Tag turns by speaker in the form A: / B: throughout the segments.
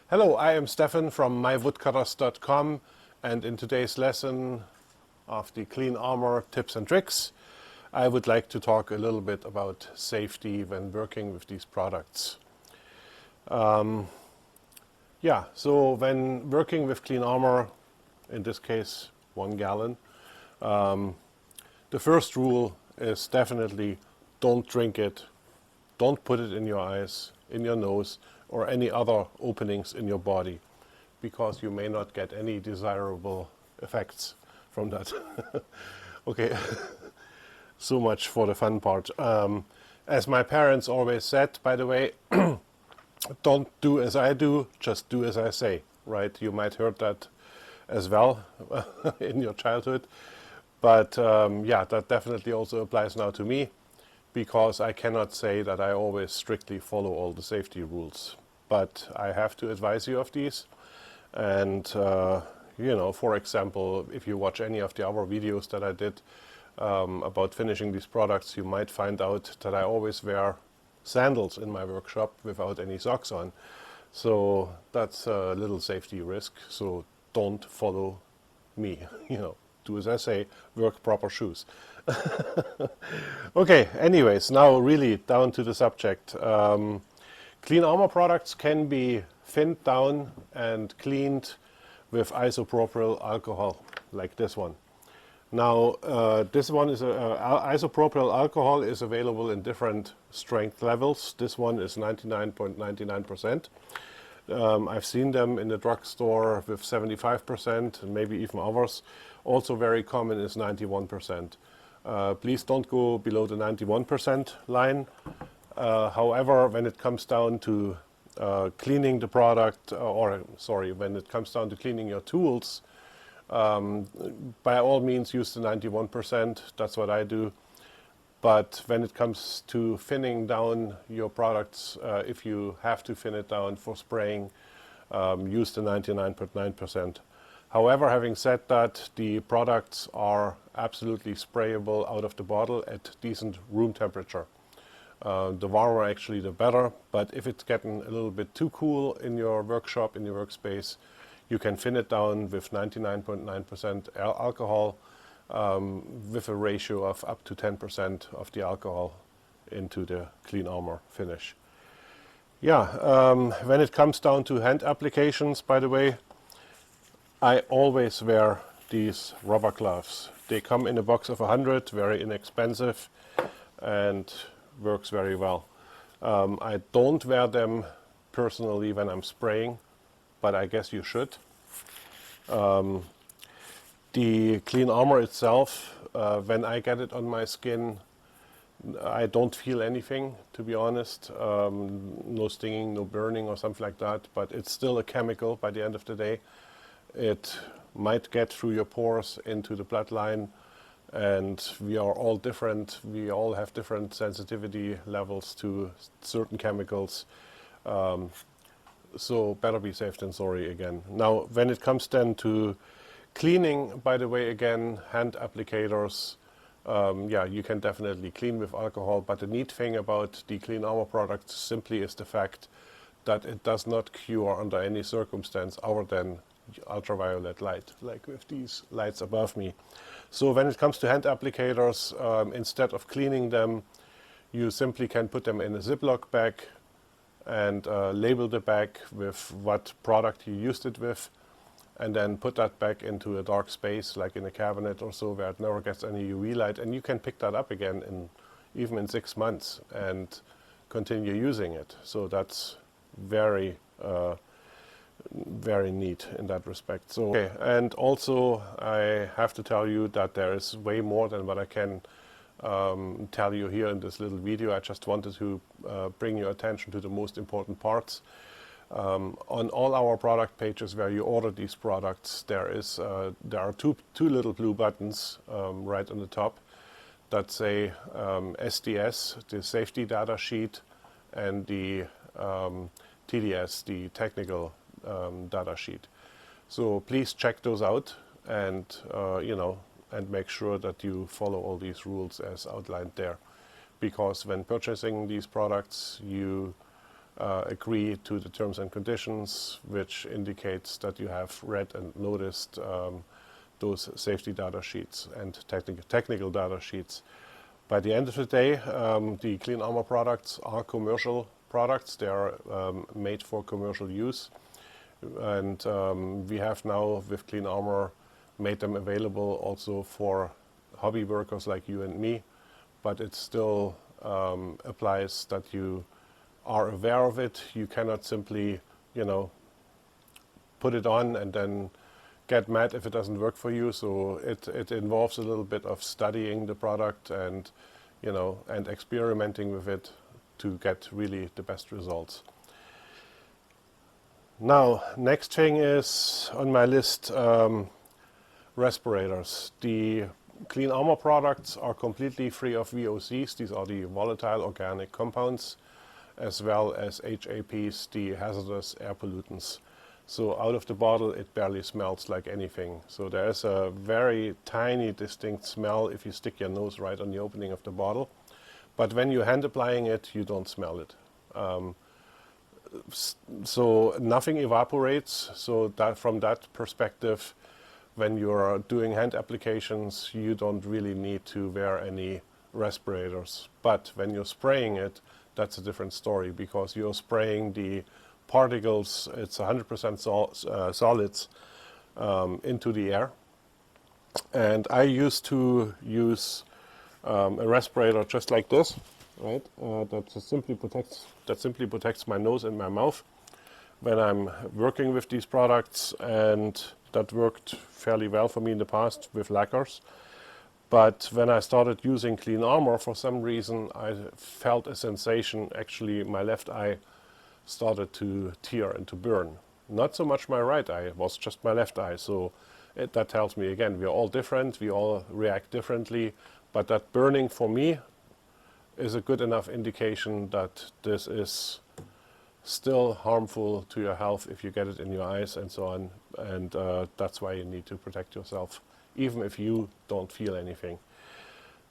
A: Hello, I am Stefan from mywoodcutters.com, and in today's lesson of the Clean Armor tips and tricks, I would like to talk a little bit about safety when working with these products. So when working with Clean Armor, in this case 1 gallon, the first rule is definitely don't drink it, don't put it in your eyes, in your nose, or any other openings in your body, because you may not get any desirable effects from that. Okay, so much for the fun part. As my parents always said, by the way, don't do as I do, just do as I say, right? You might heard that as well in your childhood. But that definitely also applies now to me, because I cannot say that I always strictly follow all the safety rules. But I have to advise you of these. And, for example, if you watch any of the other videos that I did about finishing these products, you might find out that I always wear sandals in my workshop without any socks on. So that's a little safety risk. So don't follow me, do as I say, work proper shoes. Okay, anyways, now really down to the subject. Clean Armor products can be thinned down and cleaned with isopropyl alcohol, like this one. Now, this one is isopropyl alcohol is available in different strength levels. This one is 99.99%. I've seen them in the drugstore with 75%, and maybe even others. Also very common is 91%. Please don't go below the 91% line. However, when it comes down to cleaning the product, when it comes down to cleaning your tools, by all means use the 91%. That's what I do. But when it comes to thinning down your products, if you have to thin it down for spraying, use the 99.9%. However, having said that, the products are absolutely sprayable out of the bottle at decent room temperature. The warmer actually the better, but if it's getting a little bit too cool in your workshop, in your workspace, you can thin it down with 99.9% alcohol, with a ratio of up to 10% of the alcohol into the Clean Armor finish. When it comes down to hand applications, by the way, I always wear these rubber gloves. They come in a box of 100, very inexpensive, and works very well. I don't wear them personally when I'm spraying, but I guess you should. The Clean Armor itself, when I get it on my skin, I don't feel anything, to be honest. No stinging, no burning or something like that, but it's still a chemical by the end of the day. It might get through your pores into the bloodline, and we are all different. We all have different sensitivity levels to certain chemicals. So better be safe than sorry again. Now, when it comes then to cleaning, by the way, again, hand applicators, you can definitely clean with alcohol, but the neat thing about the Clean Armor products simply is the fact that it does not cure under any circumstance other than ultraviolet light, like with these lights above me. So when it comes to hand applicators, instead of cleaning them, you simply can put them in a Ziploc bag and label the bag with what product you used it with, and then put that back into a dark space, like in a cabinet or so, where it never gets any UV light, and you can pick that up again even in 6 months and continue using it. So that's very very neat in that respect. So, okay, and also I have to tell you that there is way more than what I can tell you here in this little video. I just wanted to bring your attention to the most important parts. On all our product pages where you order these products, there are two little blue buttons right on the top that say SDS, the safety data sheet, and the TDS, the technical data sheet. So please check those out, and and make sure that you follow all these rules as outlined there, because when purchasing these products, you agree to the terms and conditions, which indicates that you have read and noticed those safety data sheets and technical data sheets. By the end of the day, the Clean Armor products are commercial products. They are made for commercial use. And we have now, with Clean Armor, made them available also for hobby workers like you and me. But it still applies that you are aware of it. You cannot simply, put it on and then get mad if it doesn't work for you. So it involves a little bit of studying the product and, and experimenting with it to get really the best results. Now, next thing is on my list, respirators. The Clean Armor products are completely free of VOCs. These are the volatile organic compounds, as well as HAPs, the hazardous air pollutants. So out of the bottle, it barely smells like anything. So there is a very tiny, distinct smell if you stick your nose right on the opening of the bottle. But when you're hand applying it, you don't smell it. So nothing evaporates. So that from that perspective, when you're doing hand applications, you don't really need to wear any respirators. But when you're spraying it, that's a different story, because you're spraying the particles, it's 100% solids, into the air. And I used to use a respirator just like this, right? That simply protects my nose and my mouth when I'm working with these products, and that worked fairly well for me in the past with lacquers. But when I started using Clean Armor, for some reason I felt a sensation. Actually, my left eye started to tear and to burn. Not so much my right eye, it was just my left eye. So that tells me again, we are all different, we all react differently, but that burning for me is a good enough indication that this is still harmful to your health if you get it in your eyes and so on. And that's why you need to protect yourself, even if you don't feel anything.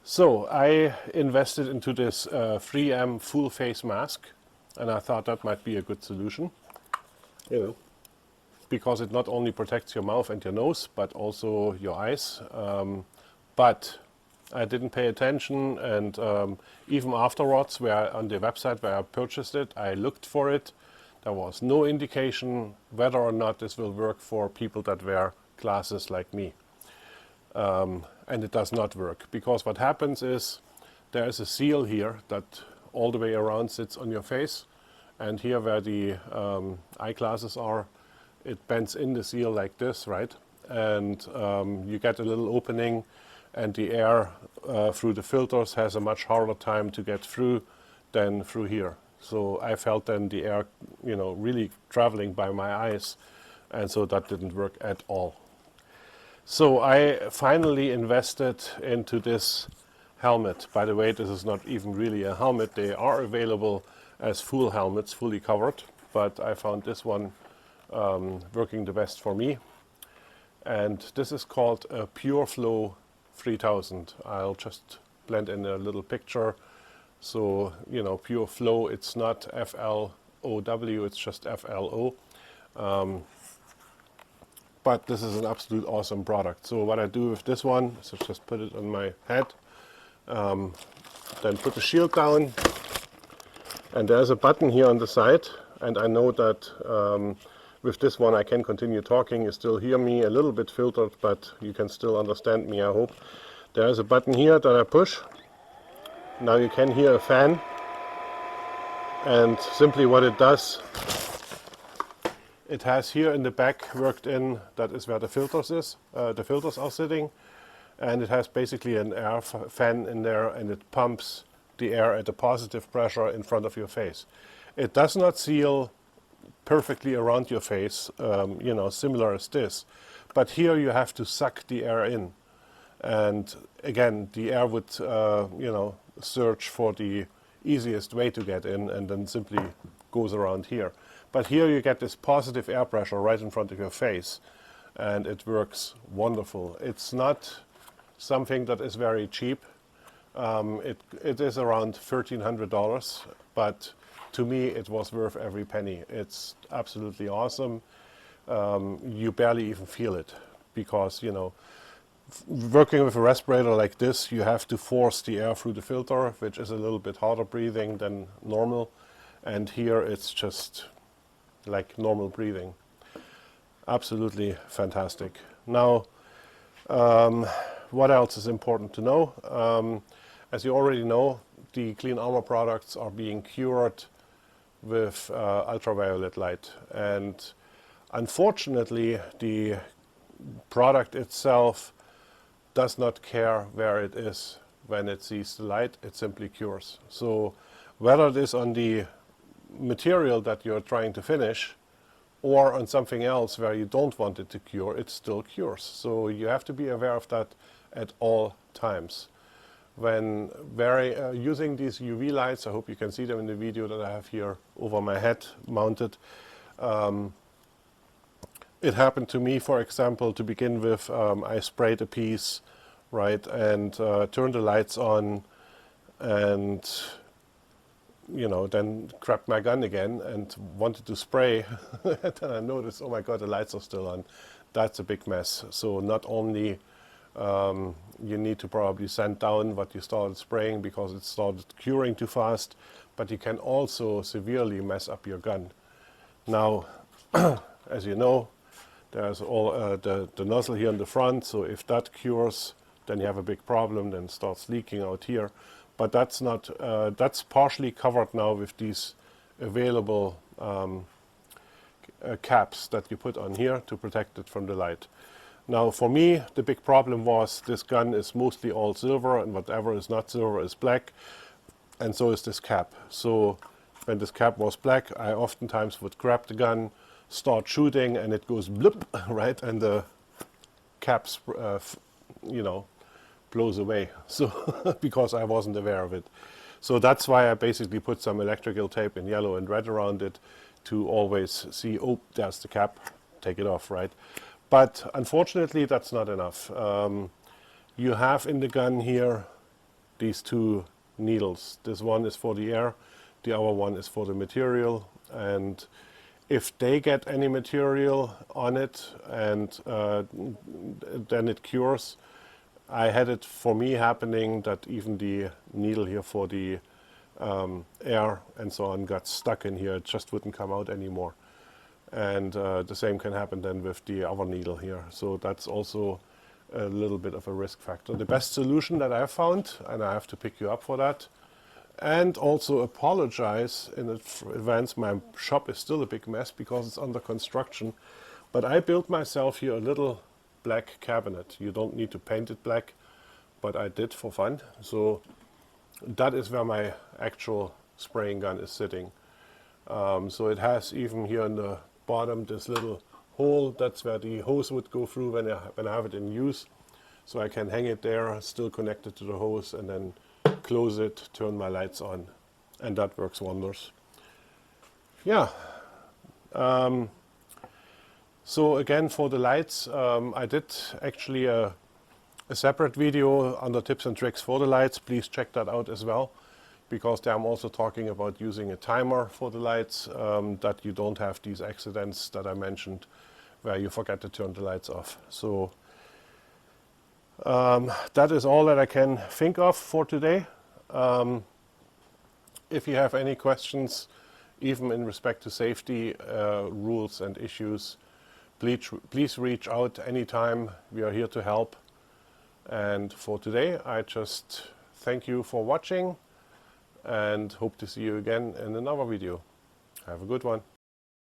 A: So I invested into this 3M full face mask, and I thought that might be a good solution, because it not only protects your mouth and your nose, but also your eyes. But I didn't pay attention, and even afterwards, on the website where I purchased it, I looked for it. There was no indication whether or not this will work for people that wear glasses like me. And it does not work, because what happens is there is a seal here that all the way around sits on your face, and here where the eyeglasses are, it bends in the seal like this, right? And you get a little opening, and the air through the filters has a much harder time to get through than through here. So I felt then the air, really traveling by my eyes, and so that didn't work at all. So I finally invested into this helmet. By the way, this is not even really a helmet. They are available as full helmets, fully covered, but I found this one working the best for me. And this is called a PureFlow 3000. I'll just blend in a little picture. So, PureFlow, it's not F-L-O-W, it's just F-L-O. But this is an absolute awesome product. So what I do with this one is I just put it on my head, then put the shield down, and there's a button here on the side, and I know that with this one I can continue talking. You still hear me a little bit filtered, but you can still understand me, I hope. There's a button here that I push. Now you can hear a fan, and simply what it does, it has here in the back worked in, that is where the filters are sitting, and it has basically an air fan in there, and it pumps the air at a positive pressure in front of your face. It does not seal perfectly around your face, similar as this, but here you have to suck the air in, and again the air would search for the easiest way to get in, and then simply goes around here. But here you get this positive air pressure right in front of your face, and it works wonderful. It's not something that is very cheap. It is around $1,300, but to me, it was worth every penny. It's absolutely awesome. You barely even feel it because, you know, working with a respirator like this, you have to force the air through the filter, which is a little bit harder breathing than normal. And here it's just like normal breathing. Absolutely fantastic. Now, what else is important to know? As you already know, the Clean Armor products are being cured with ultraviolet light. And unfortunately, the product itself does not care where it is when it sees the light, it simply cures. So whether it is on the material that you're trying to finish or on something else where you don't want it to cure, it still cures. So you have to be aware of that at all times. When using these UV lights, I hope you can see them in the video that I have here over my head mounted. It happened to me, for example, to begin with, I sprayed a piece, right, and turned the lights on and, you know, then grabbed my gun again and wanted to spray. And then I noticed, oh my God, the lights are still on. That's a big mess. So not only you need to probably sand down what you started spraying because it started curing too fast, but you can also severely mess up your gun. Now, as you know, there's all the nozzle here in the front, so if that cures, then you have a big problem, then it starts leaking out here. But that's not, that's partially covered now with these available caps that you put on here to protect it from the light. Now for me, the big problem was this gun is mostly all silver, and whatever is not silver is black, and so is this cap. So when this cap was black, I oftentimes would grab the gun, start shooting, and it goes blip, right, and the cap, you know, blows away. So because I wasn't aware of it. So that's why I basically put some electrical tape in yellow and red around it to always see, oh, there's the cap, take it off, right? But unfortunately, that's not enough. You have in the gun here these two needles. This one is for the air, the other one is for the material, and if they get any material on it and then it cures. I had it for me happening that even the needle here for the air and so on got stuck in here. It just wouldn't come out anymore. And the same can happen then with the other needle here. So that's also a little bit of a risk factor. The best solution that I have found, and I have to pick you up for that, and also apologize in advance, my shop is still a big mess because it's under construction, but I built myself here a little black cabinet. You don't need to paint it black, but I did for fun. So that is where my actual spraying gun is sitting. So it has even here in the bottom this little hole. That's where the hose would go through when I have it in use. So I can hang it there, still connected to the hose, and then close it, turn my lights on, and that works wonders. Yeah. So again, for the lights, I did actually a separate video under tips and tricks for the lights. Please check that out as well, because there I'm also talking about using a timer for the lights, that you don't have these accidents that I mentioned where you forget to turn the lights off. So that is all that I can think of for today. If you have any questions, even in respect to safety rules and issues, please reach out anytime. We are here to help. And for today, I just thank you for watching and hope to see you again in another video. Have a good one.